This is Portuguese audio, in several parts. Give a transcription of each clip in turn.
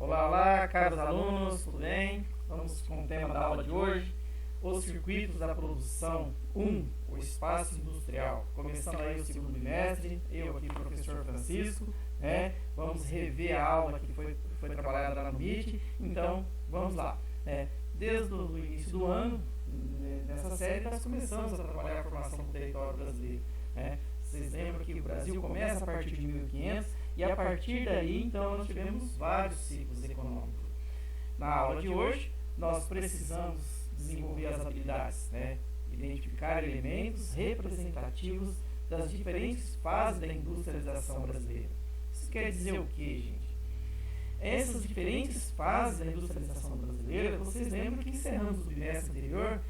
Olá, olá, caros alunos, tudo bem? Vamos com o tema da aula de hoje, os circuitos da produção 1, o espaço industrial. Começando aí o segundo bimestre, eu aqui, professor Francisco, né? Vamos rever a aula que foi trabalhada lá no MIT, então vamos lá. Desde o início do ano, nessa série, nós começamos a trabalhar a formação do território brasileiro. Vocês lembram que o Brasil começa a partir de 1500 e a partir daí, então, nós tivemos vários ciclos econômicos. Na aula de hoje, nós precisamos desenvolver as habilidades, identificar elementos representativos das diferentes fases da industrialização brasileira. Isso quer dizer o que, gente? Essas diferentes fases da industrialização brasileira, vocês lembram que encerramos o bimestre anterior,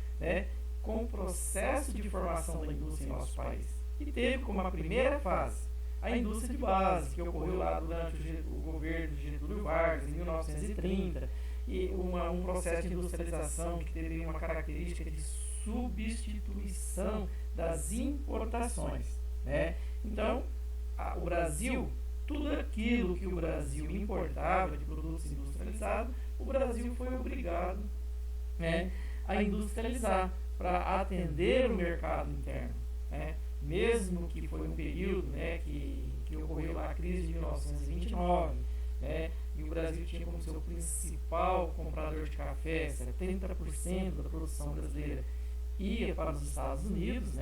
com o processo de formação da indústria em nosso país, que teve como a primeira fase a indústria de base, que ocorreu lá durante o governo de Getúlio Vargas, em 1930, e um processo de industrialização que teve uma característica de substituição das importações. Então, o Brasil, tudo aquilo que o Brasil importava de produtos industrializados, o Brasil foi obrigado a industrializar para atender o mercado interno. Mesmo que foi um período que ocorreu lá a crise de 1929, e o Brasil tinha como seu principal comprador de café, 70% da produção brasileira ia para os Estados Unidos,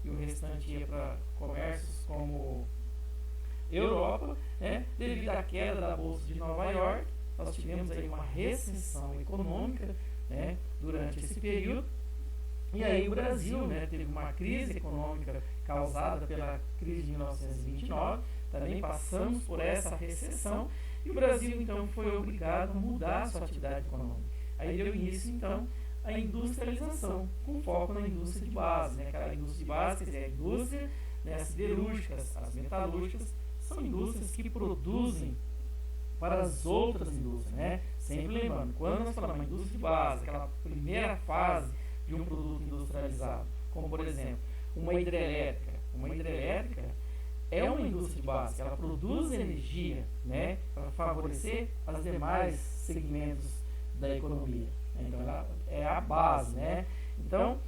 e o restante ia para comércios como Europa, devido à queda da Bolsa de Nova York, nós tivemos aí uma recessão econômica durante esse período. E aí o Brasil teve uma crise econômica causada pela crise de 1929, também passamos por essa recessão, e o Brasil então foi obrigado a mudar a sua atividade econômica. Aí deu início então a industrialização, com foco na indústria de base, aquela indústria de base, quer dizer, a indústria siderúrgicas, as metalúrgicas, são indústrias que produzem para as outras indústrias, sempre lembrando, quando nós falamos de indústria de base, aquela primeira fase de um produto industrializado, como por exemplo, uma hidrelétrica. Uma hidrelétrica é uma indústria de base, ela produz energia para favorecer os demais segmentos da economia. Então ela é a base. Então,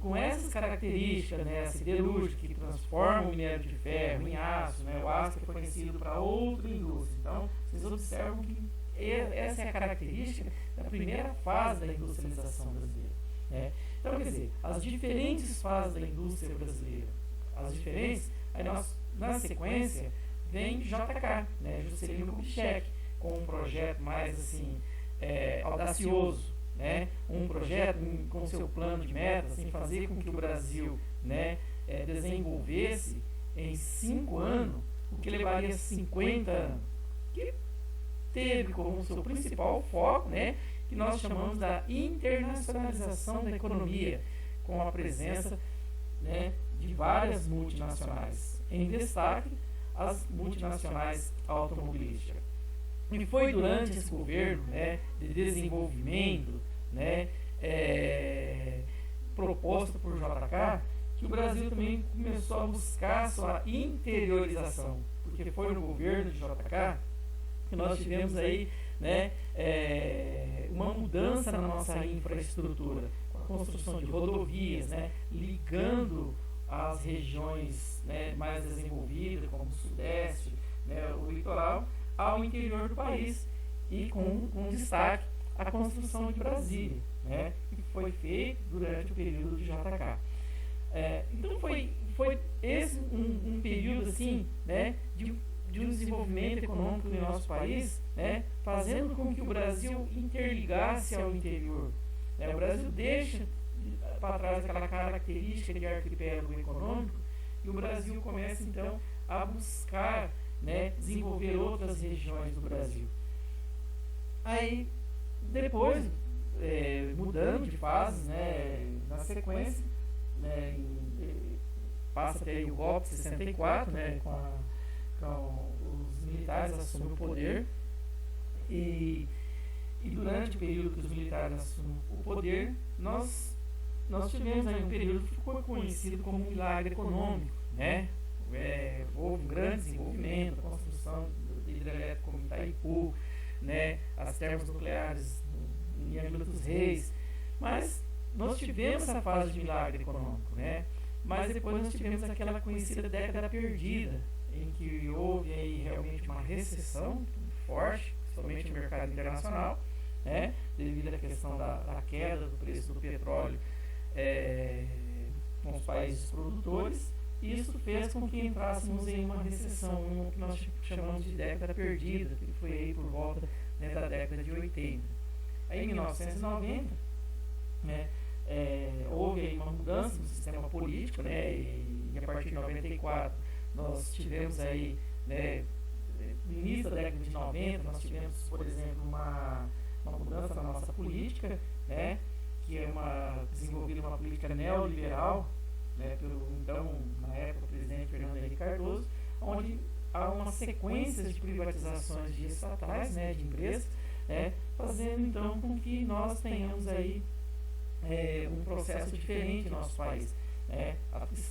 com essas características, a siderúrgica que transforma o minério de ferro em aço, o aço que é fornecido para outra indústria. Então, vocês observam que essa é a característica da primeira fase da industrialização brasileira. Então, quer dizer, as diferentes fases da indústria brasileira, as diferentes, aí nós, na sequência, vem JK, Juscelino Kubitschek, com um projeto mais assim, audacioso, um projeto com seu plano de metas, fazer com que o Brasil desenvolvesse em 5 anos o que levaria 50 anos. Que teve como seu principal foco, que nós chamamos da internacionalização da economia, com a presença de várias multinacionais, em destaque as multinacionais automobilísticas. E foi durante esse governo de desenvolvimento proposto por JK que o Brasil também começou a buscar sua interiorização, porque foi no governo de JK que nós tivemos aí uma mudança na nossa infraestrutura, com a construção de rodovias, ligando as regiões mais desenvolvidas, como o Sudeste, o litoral, ao interior do país, e com destaque a construção de Brasília, que foi feito durante o período de JK. Então foi esse um período assim, de um desenvolvimento econômico no nosso país, fazendo com que o Brasil interligasse ao interior. O Brasil deixa para trás aquela característica de arquipélago econômico, e o Brasil começa então a buscar desenvolver outras regiões do Brasil. Aí depois, mudando de fases, na sequência, passa até o golpe de 64, com os militares assumem o poder, e durante o período que os militares assumem o poder, nós tivemos aí um período que ficou conhecido como um milagre econômico, houve um grande desenvolvimento, a construção de hidrelétrica como Itaipu, termas nucleares em Angra dos Reis, mas nós tivemos essa fase de milagre econômico, né? Mas depois nós tivemos aquela conhecida década perdida, em que houve aí realmente uma recessão forte, somente no mercado internacional, né? Devido à questão da queda do preço do petróleo com os países produtores. E isso fez com que entrássemos em uma recessão, o que nós chamamos de década perdida, que foi aí por volta, né, da década de 80. Aí em 1990, né, houve aí uma mudança no sistema político, né, e a partir de 94 nós tivemos aí, né, no início da década de 90, nós tivemos, por exemplo, uma mudança na nossa política, né, que é desenvolvida uma política neoliberal, né, pelo então, na época, o presidente Fernando Henrique Cardoso, onde há uma sequência de privatizações de estatais, né, de empresas, né, fazendo então com que nós tenhamos aí um processo diferente no nosso país. Né,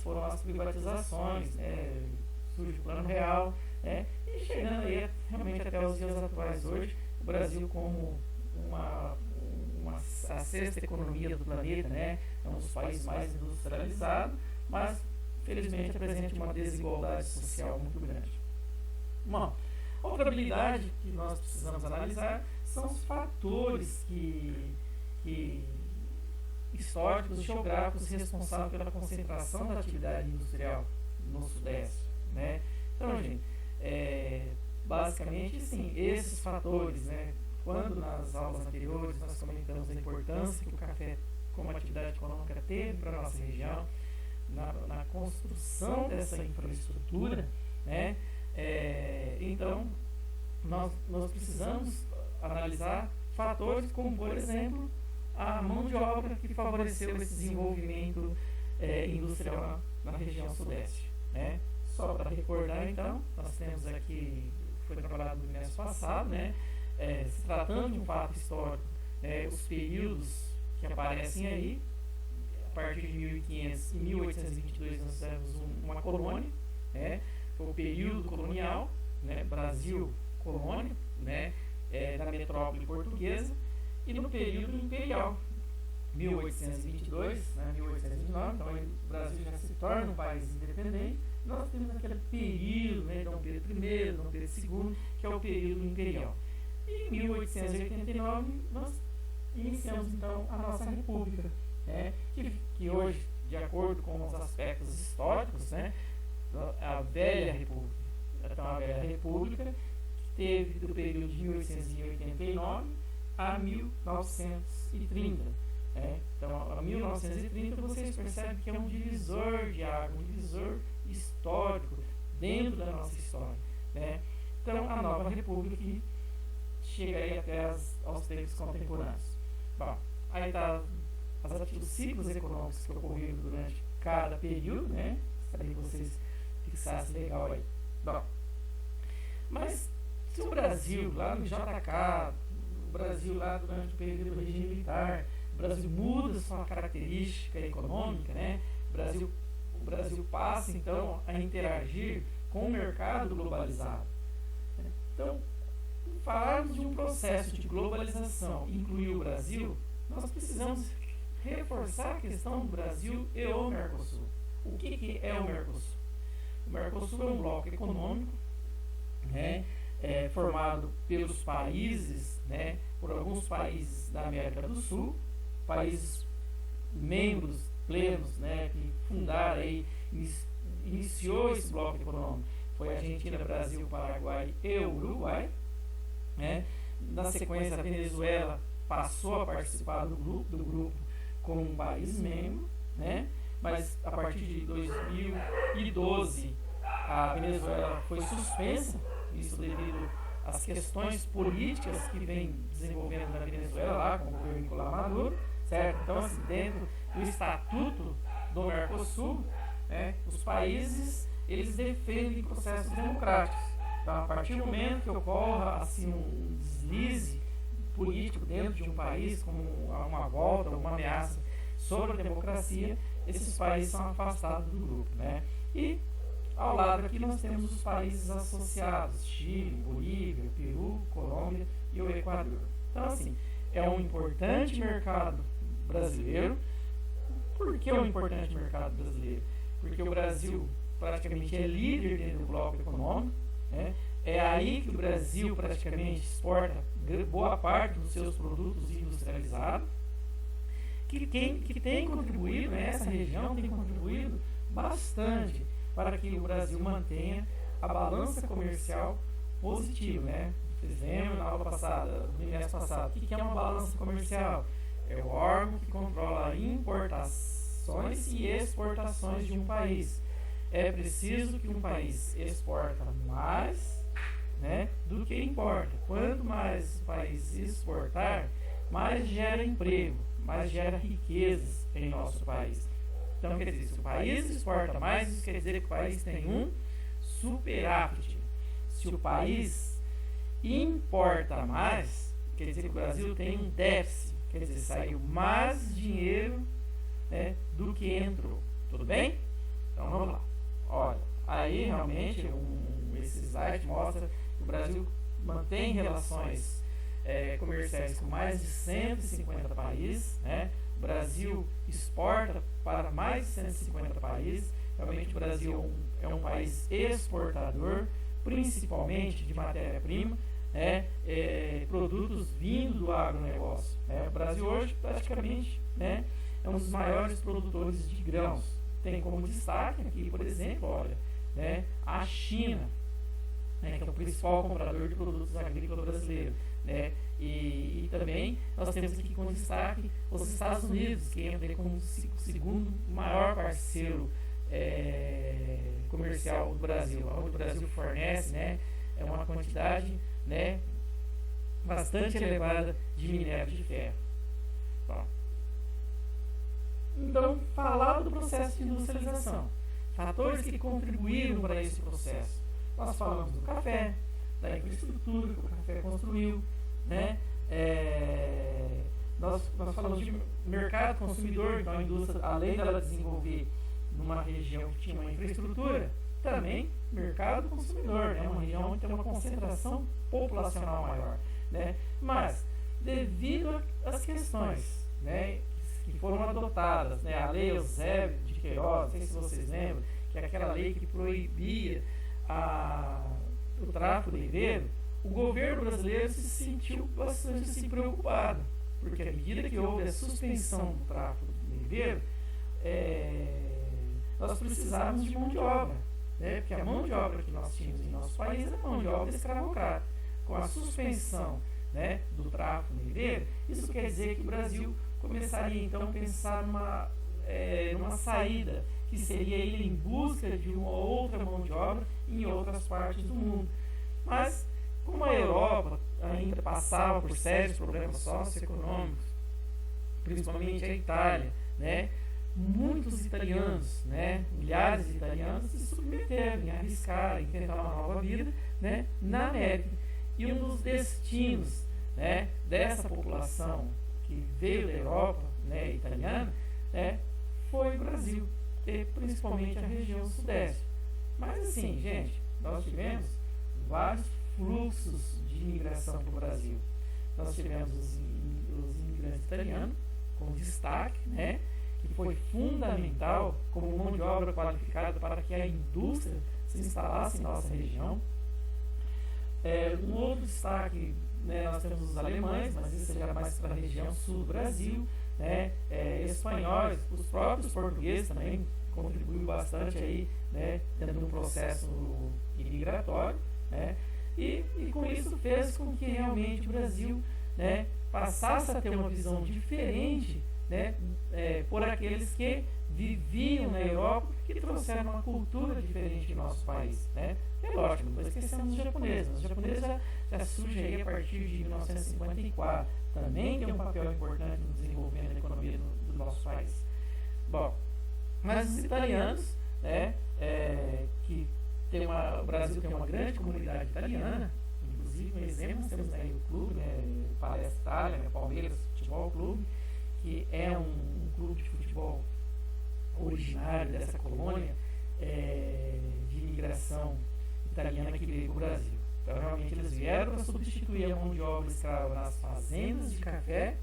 foram as privatizações, né, surge o Plano Real, né, e chegando aí realmente até os dias atuais hoje, o Brasil como a sexta economia do planeta, né? É um dos países mais industrializados, mas felizmente apresenta uma desigualdade social muito grande. Bom, outra habilidade que nós precisamos analisar são os fatores históricos, geográficos responsáveis pela concentração da atividade industrial no Sudeste, né? Então, gente, basicamente, sim, esses fatores, né? Quando nas aulas anteriores nós comentamos a importância que o café como atividade econômica teve para a nossa região, na construção dessa infraestrutura, né? Então, nós precisamos analisar fatores como, por exemplo, a mão de obra que favoreceu esse desenvolvimento industrial na região sudeste, né? Só para recordar, então, nós temos aqui, foi trabalhado no mês passado, né? Se tratando de um fato histórico, os períodos que aparecem aí, a partir de 1500 e 1822 nós tivemos uma colônia, né? Foi o período colonial, né? Brasil colônia, né? Da metrópole portuguesa, e no período imperial, 1822, né? 1829, então o Brasil já se torna um país independente. Nós temos aquele período, né? Dom Pedro I, Dom Pedro II, que é o período imperial. E em 1889 nós iniciamos então a nossa república, né, que hoje, de acordo com os aspectos históricos, né, a velha república. Então a velha república que teve do período de 1889 a 1930. Né? Então a 1930 vocês percebem que é um divisor de água, um divisor histórico dentro da nossa história. Né? Então a nova república que chega aí até aos tempos contemporâneos. Bom, aí está os ciclos econômicos que ocorreram durante cada período, né? Gostaria que vocês fixassem legal aí. Bom, mas se o Brasil, lá no JK, o Brasil lá durante o período do regime militar, o Brasil muda sua característica econômica, né? O Brasil passa, então, a interagir com o mercado globalizado. Então, falarmos de um processo de globalização e incluir o Brasil, nós precisamos reforçar a questão do Brasil e o Mercosul. O que é o Mercosul? O Mercosul é um bloco econômico, né, formado pelos países, né, por alguns países da América do Sul, países membros plenos, né, que fundaram aí, iniciou esse bloco econômico. Foi a Argentina, Brasil, Paraguai e Uruguai. Né? Na sequência, a Venezuela passou a participar do grupo como um país membro, né? Mas a partir de 2012 a Venezuela foi suspensa, isso devido às questões políticas que vem desenvolvendo na Venezuela lá com o governo Nicolás Maduro, certo? Então, assim, dentro do estatuto do Mercosul, né, os países eles defendem processos democráticos. Então, a partir do momento que ocorra assim, um deslize político dentro de um país, como uma volta, uma ameaça sobre a democracia, esses países são afastados do grupo. Né? E, ao lado aqui, nós temos os países associados, Chile, Bolívia, Peru, Colômbia e o Equador. Então, assim, é um importante mercado brasileiro. Por que é um importante mercado brasileiro? Porque o Brasil praticamente é líder dentro do bloco econômico, né? É aí que o Brasil praticamente exporta boa parte dos seus produtos industrializados, que tem contribuído, né, essa região tem contribuído bastante para que o Brasil mantenha a balança comercial positiva, né? Fizemos na aula passada, no mês passado, o que é uma balança comercial? É o órgão que controla importações e exportações de um país. É preciso que um país exporta mais, né, do que importa. Quanto mais o país exportar, mais gera emprego, mais gera riquezas em nosso país. Então, quer dizer, se o país exporta mais, isso quer dizer que o país tem um superávit. Se o país importa mais, quer dizer que o Brasil tem um déficit. Quer dizer, saiu mais dinheiro, né, do que entrou. Tudo bem? Então, vamos lá. Olha, aí realmente esse slide mostra que o Brasil mantém relações comerciais com mais de 150 países, né? O Brasil exporta para mais de 150 países. Realmente o Brasil é um país exportador, principalmente de matéria-prima, né? Produtos vindo do agronegócio, né? O Brasil hoje praticamente, né, é um dos maiores produtores de grãos. Tem como destaque aqui, por exemplo, olha, né, a China, né, que é o principal comprador de produtos agrícolas brasileiros, né, e também nós temos aqui como destaque os Estados Unidos, que entra como o segundo maior parceiro comercial do Brasil, onde o Brasil fornece, né, uma quantidade, né, bastante elevada de minério de ferro. Bom, então, falar do processo de industrialização, fatores que contribuíram para esse processo. Nós falamos do café, da infraestrutura que o café construiu, né? Nós falamos de mercado consumidor, então a indústria, além dela desenvolver numa região que tinha uma infraestrutura, também mercado consumidor, né? Uma região onde tem uma concentração populacional maior, né? Mas, devido às questões, né, que foram adotadas, né, a lei Eusébio de Queiroz, não sei se vocês lembram, que é aquela lei que proibia o tráfico negreiro, o governo brasileiro se sentiu bastante assim, preocupado, porque à medida que houve a suspensão do tráfico negreiro, nós precisávamos de mão de obra, né, porque a mão de obra que nós tínhamos em nosso país é mão de obra escravocrata. Com a suspensão, né, do tráfico negreiro, isso quer dizer que o Brasil começaria então a pensar numa saída, que seria ir em busca de uma outra mão de obra em outras partes do mundo. Mas, como a Europa ainda passava por sérios problemas socioeconômicos, principalmente a Itália, né, muitos italianos, né, milhares de italianos se submeteram, arriscaram, em tentar uma nova vida, né, na América. E um dos destinos, né, dessa população que veio da Europa, né, italiana, né, foi o Brasil, e principalmente a região sudeste. Mas assim, gente, nós tivemos vários fluxos de imigração para o Brasil. Nós tivemos os imigrantes italianos, com destaque, né, que foi fundamental como mão de obra qualificada para que a indústria se instalasse em nossa região. Um outro destaque, né, nós temos os alemães, mas isso seria mais para a região sul do Brasil, né, espanhóis, os próprios portugueses também contribuíram bastante aí, né, dentro de um processo imigratório, né, e com isso fez com que realmente o Brasil, né, passasse a ter uma visão diferente, né, por aqueles que viviam na Europa, que trouxeram uma cultura diferente de nosso país, né. É lógico, não esquecemos os japoneses. Os japoneses já surgem aí a partir de 1954, também tem um papel importante no desenvolvimento da economia do nosso país. Bom, mas os italianos, né, que o Brasil tem uma grande comunidade italiana, inclusive um exemplo, nós temos aí o clube, né, Palestra Itália, né, Palmeiras Futebol Clube, que é um clube de futebol originário dessa colônia de imigração italiana que veio para o Brasil. Então, realmente, eles vieram para substituir a mão de obra escrava nas fazendas de café,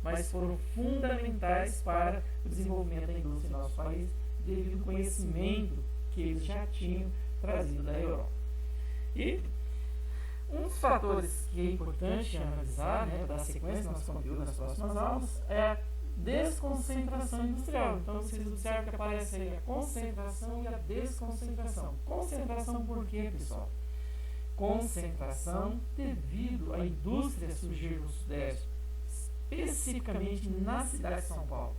mas foram fundamentais para o desenvolvimento da indústria em nosso país, devido ao conhecimento que eles já tinham trazido da Europa. E um dos fatores que é importante analisar, né, para dar sequência no nosso conteúdo nas próximas aulas, é a desconcentração industrial. Então, vocês observam que aparece aí a concentração e a desconcentração. Concentração por quê, pessoal? Concentração devido à indústria surgir no Sudeste, especificamente na cidade de São Paulo.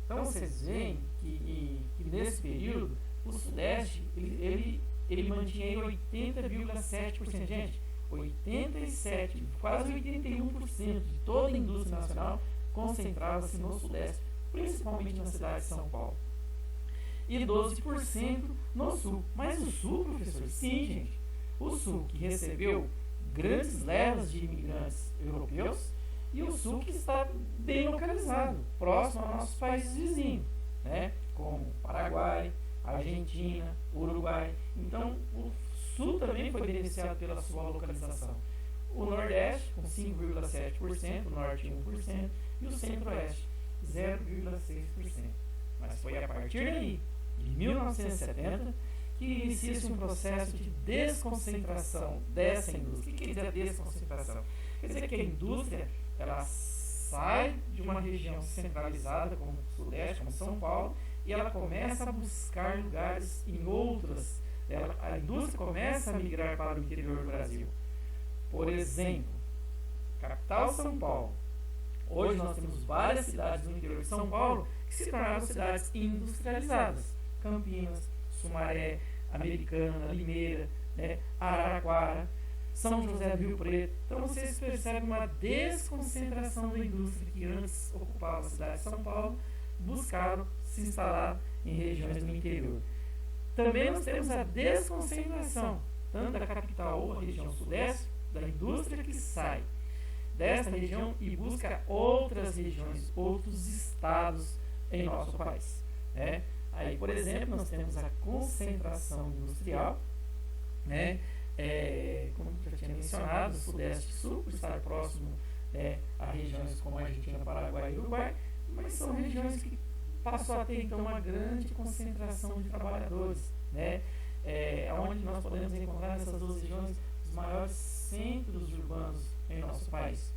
Então, vocês veem que nesse período, o Sudeste, ele mantinha 80,7%. Gente, 87%, quase 81% de toda a indústria nacional concentrava-se no Sudeste, principalmente na cidade de São Paulo. E 12% no Sul. Mas o Sul, professor, sim, gente. O Sul que recebeu grandes levas de imigrantes europeus e o Sul que está bem localizado, próximo aos nossos países vizinhos, né? Como Paraguai, Argentina, Uruguai. Então, o Sul também foi beneficiado pela sua localização. O Nordeste, com 5,7%, o Norte 1%, e o Centro-Oeste, 0,6%. Mas foi a partir daí, de 1970, que inicia-se um processo de desconcentração dessa indústria. O que quer dizer a desconcentração? Quer dizer que a indústria ela sai de uma região centralizada, como o Sudeste, como São Paulo, e ela começa a buscar lugares em outras. A indústria começa a migrar para o interior do Brasil. Por exemplo, capital São Paulo. Hoje nós temos várias cidades no interior de São Paulo que se tornaram cidades industrializadas. Campinas, Sumaré, Americana, Limeira, Araraquara, São José do Rio Preto. Então vocês percebem uma desconcentração da indústria que antes ocupava a cidade de São Paulo, buscaram se instalar em regiões do interior. Também nós temos a desconcentração, tanto da capital ou a região sudeste, da indústria que sai desta região e busca outras regiões, outros estados em nosso país. Aí, por exemplo, nós temos a concentração industrial, como já tinha mencionado, Sudeste e Sul, por estar próximo a regiões como a Argentina, Paraguai e Uruguai, mas são regiões que passou a ter então uma grande concentração de trabalhadores, onde nós podemos encontrar nessas duas regiões os maiores centros urbanos em nosso país.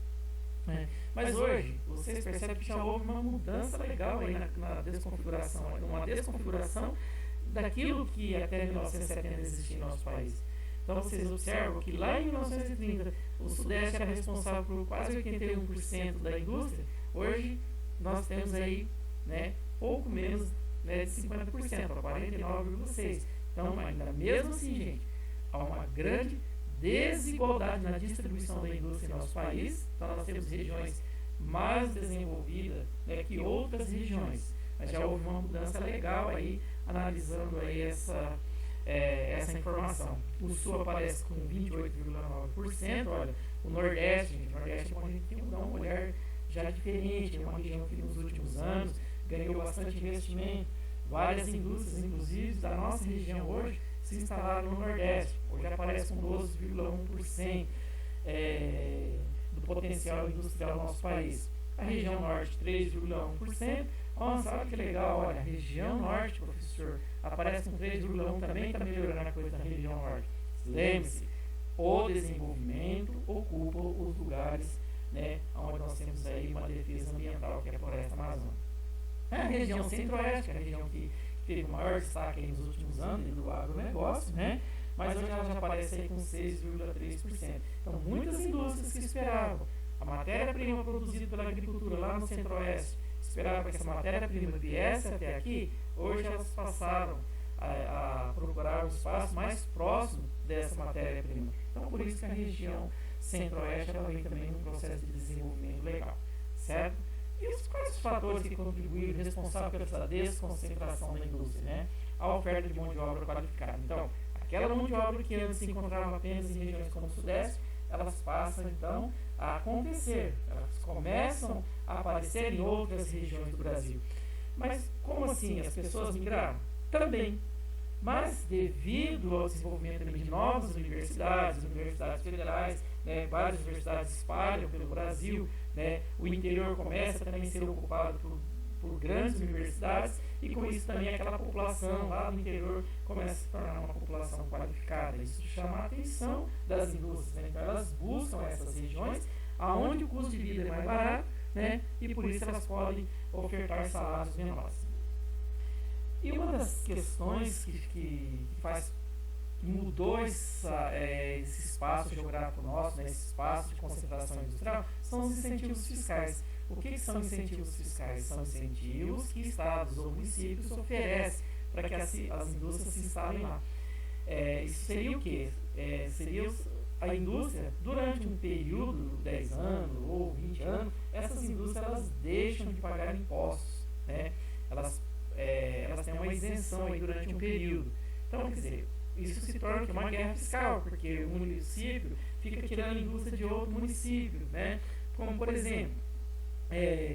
Mas hoje, vocês percebem que já houve uma mudança legal aí na desconfiguração, uma desconfiguração daquilo que até 1970 existia em nosso país. Então vocês observam que lá em 1930 o Sudeste era responsável por quase 81% da indústria. Hoje nós temos aí pouco menos de 50%, 49,6%. Então, ainda mesmo assim, gente, há uma grande desigualdade na distribuição da indústria em nosso país. Então, nós temos regiões mais desenvolvidas que outras regiões. Mas já houve uma mudança legal aí, analisando aí essa informação. O Sul aparece com 28,9%. Olha, o Nordeste, gente, o Nordeste é onde a gente tem que dar um olhar já diferente. É uma região que nos últimos anos ganhou bastante investimento. Várias indústrias, inclusive da nossa região hoje, se instalaram no Nordeste. Hoje aparece com 12,1% do potencial industrial do nosso país. A região Norte, 3,1%. Nossa, olha que legal, olha, a região Norte, professor, aparece com 3,1%, também está melhorando a coisa na região Norte. Lembre-se, o desenvolvimento ocupa os lugares onde nós temos aí uma defesa ambiental, que é a floresta amazônica. A região Centro-Oeste, que é a região que teve o maior destaque aí nos últimos anos do agronegócio, mas hoje ela já aparece aí com 6,3%. Então, muitas indústrias que esperavam a matéria-prima produzida pela agricultura lá no Centro-Oeste, esperavam que essa matéria-prima viesse até aqui, hoje elas passaram a procurar um espaço mais próximo dessa matéria-prima. Então, por isso que a região Centro-Oeste ela vem também num processo de desenvolvimento legal, certo? E quais os fatores que contribuíram responsáveis pela essa desconcentração da indústria? A oferta de mão de obra qualificada. Então, aquela mão de obra que antes se encontrava apenas em regiões como o Sudeste, elas passam então a acontecer, elas começam a aparecer em outras regiões do Brasil. Mas como assim? As pessoas migraram? Também. Mas devido ao desenvolvimento também de novas universidades federais, né, várias universidades se espalham pelo Brasil, né, o interior começa também a ser ocupado por grandes universidades, e com isso também aquela população lá no interior começa a se tornar uma população qualificada. Isso chama a atenção das indústrias, né? Então elas buscam essas regiões aonde o custo de vida é mais barato, né? E por isso elas podem ofertar salários menores. E uma das questões que mudou esse espaço geográfico nosso, né, esse espaço de concentração industrial, são os incentivos fiscais. O que são incentivos fiscais? São incentivos que estados ou municípios oferecem para que as indústrias se instalem lá. Isso seria o quê? Seria a indústria, durante um período, 10 anos ou 20 anos, essas indústrias elas deixam de pagar impostos, né? Elas têm uma isenção aí durante um período. Então, quer dizer, isso se torna uma guerra fiscal, porque o município fica tirando a indústria de outro município, né? Como, por exemplo,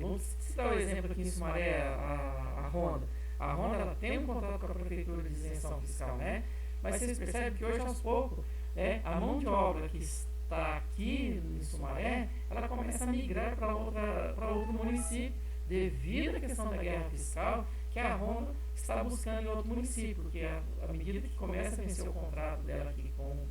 vamos citar o exemplo aqui em Sumaré, a Honda. A Honda ela tem um contrato com a prefeitura de isenção fiscal, né? Mas vocês percebem que hoje, aos poucos, a mão de obra que está aqui em Sumaré, ela começa a migrar para outro município, devido à questão da guerra fiscal, que a Honda está buscando em outro município, porque à medida que começa a vencer o contrato dela aqui com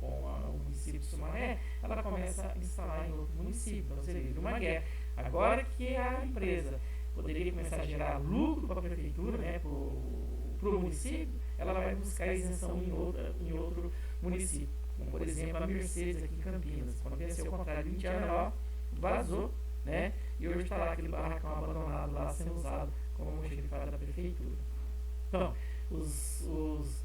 o município de Sumaré, ela começa a instalar em outro município. Então seria uma guerra. Agora que a empresa poderia começar a gerar lucro para a prefeitura, né, para o município, ela vai buscar isenção em outro município. Como, por exemplo, a Mercedes aqui em Campinas. Quando venceu o contrato de 20 anos, ela vazou, né, e hoje está lá aquele barracão abandonado lá sendo usado como almoxarifado da prefeitura. Então, os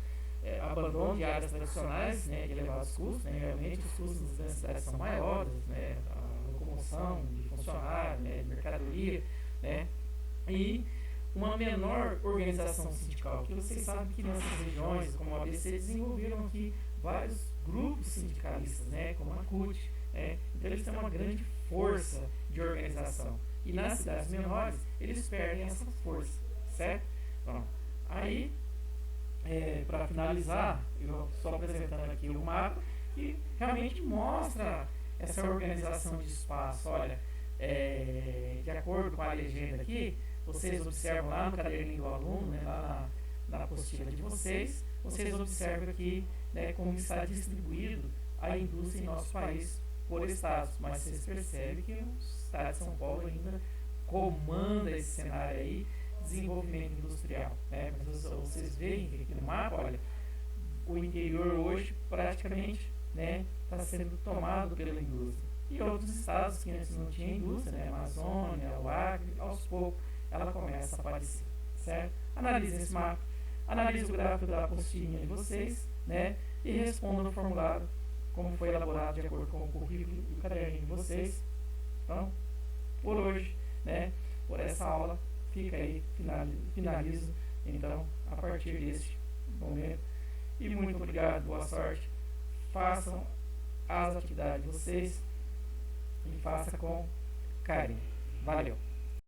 abandono de áreas tradicionais, né, de elevados custos, né, realmente os custos das cidades são maiores, né, a locomoção de funcionários, né, de mercadoria, né, e uma menor organização sindical, que vocês sabem que nessas regiões, como a ABC, desenvolveram aqui vários grupos sindicalistas, né, como a CUT, né, então eles têm uma grande força de organização, e nas cidades menores eles perdem essa força, certo? Então, aí, para finalizar, eu estou apresentando aqui um mapa que realmente mostra essa organização de espaço. Olha, de acordo com a legenda aqui, vocês observam lá no caderninho do aluno, né, lá na apostila de vocês observam aqui, né, como está distribuído a indústria em nosso país por estados, mas vocês percebem que o estado de São Paulo ainda comanda esse cenário aí, desenvolvimento industrial, né? Mas vocês veem que aqui no mapa, olha, o interior hoje praticamente, né, está sendo tomado pela indústria, e outros estados que antes não tinham indústria, né, Amazônia, o Acre, aos poucos ela começa a aparecer, certo? Analisem esse mapa, analise o gráfico da apostilinha de vocês, né, e respondam no formulário como foi elaborado de acordo com o currículo e o caderninho de vocês. Então, por hoje, né, por essa aula, fica aí, finalizo então a partir deste momento, e muito obrigado, boa sorte, façam as atividades de vocês e façam com carinho. Valeu!